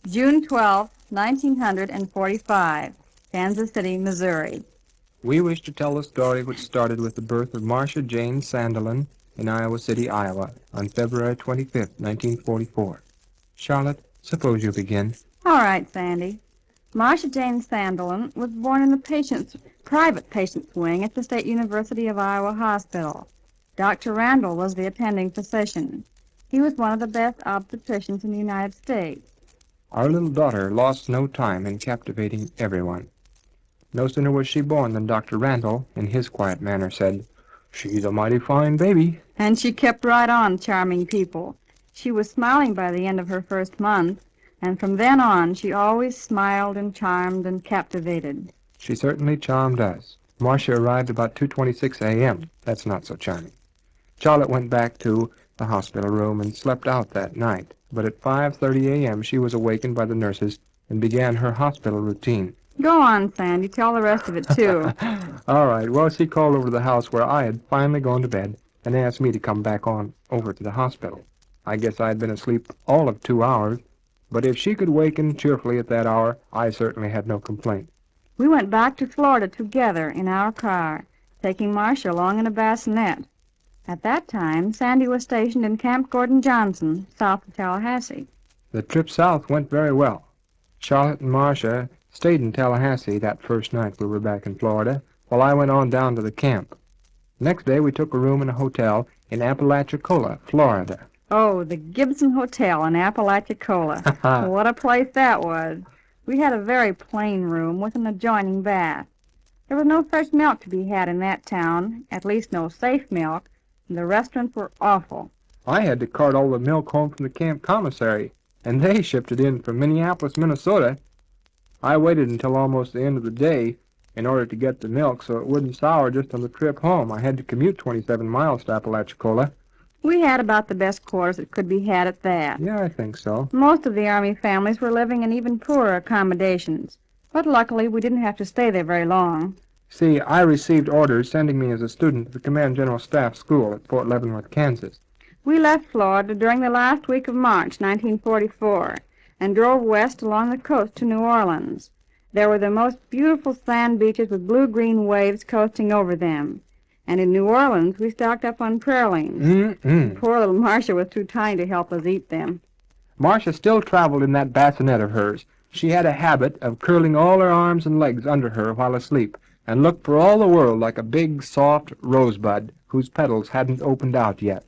June 12, 1945, Kansas City, Missouri. We wish to tell the story which started with the birth of Marcia Jane Sandelin in Iowa City, Iowa, on February 25, 1944. Charlotte, suppose you begin. All right, Sandy. Marcia Jane Sandelin was born in the private patient's wing at the State University of Iowa Hospital. Dr. Randall was the attending physician. He was one of the best obstetricians in the United States. Our little daughter lost no time in captivating everyone. No sooner was she born than Dr. Randall, in his quiet manner, said, "She's a mighty fine baby." And she kept right on charming people. She was smiling by the end of her first month, and from then on she always smiled and charmed and captivated. She certainly charmed us. Marcia arrived about 2:26 a.m. That's not so charming. Charlotte went back to the hospital room and slept out that night, but at 5:30 a.m. she was awakened by the nurses and began her hospital routine. Go on, Sandy. Tell the rest of it, too. All right. Well, she called over to the house where I had finally gone to bed and asked me to come back on over to the hospital. I guess I had been asleep all of 2 hours, but if she could waken cheerfully at that hour, I certainly had no complaint. We went back to Florida together in our car, taking Marcia along in a bassinet. At that time, Sandy was stationed in Camp Gordon Johnson, south of Tallahassee. The trip south went very well. Charlotte and Marcia stayed in Tallahassee that first night we were back in Florida, while I went on down to the camp. Next day we took a room in a hotel in Apalachicola, Florida. Oh, the Gibson Hotel in Apalachicola. What a place that was. We had a very plain room with an adjoining bath. There was no fresh milk to be had in that town, at least no safe milk, and the restaurants were awful. I had to cart all the milk home from the camp commissary, and they shipped it in from Minneapolis, Minnesota. I waited until almost the end of the day in order to get the milk so it wouldn't sour just on the trip home. I had to commute 27 miles to Apalachicola. We had about the best quarters that could be had at that. Yeah, I think so. Most of the Army families were living in even poorer accommodations, but luckily we didn't have to stay there very long. See, I received orders sending me as a student to the Command General Staff School at Fort Leavenworth, Kansas. We left Florida during the last week of March, 1944, and drove west along the coast to New Orleans. There were the most beautiful sand beaches with blue-green waves coasting over them. And in New Orleans, we stocked up on pralines. Poor little Marcia was too tiny to help us eat them. Marcia still traveled in that bassinet of hers. She had a habit of curling all her arms and legs under her while asleep, and looked for all the world like a big, soft rosebud whose petals hadn't opened out yet.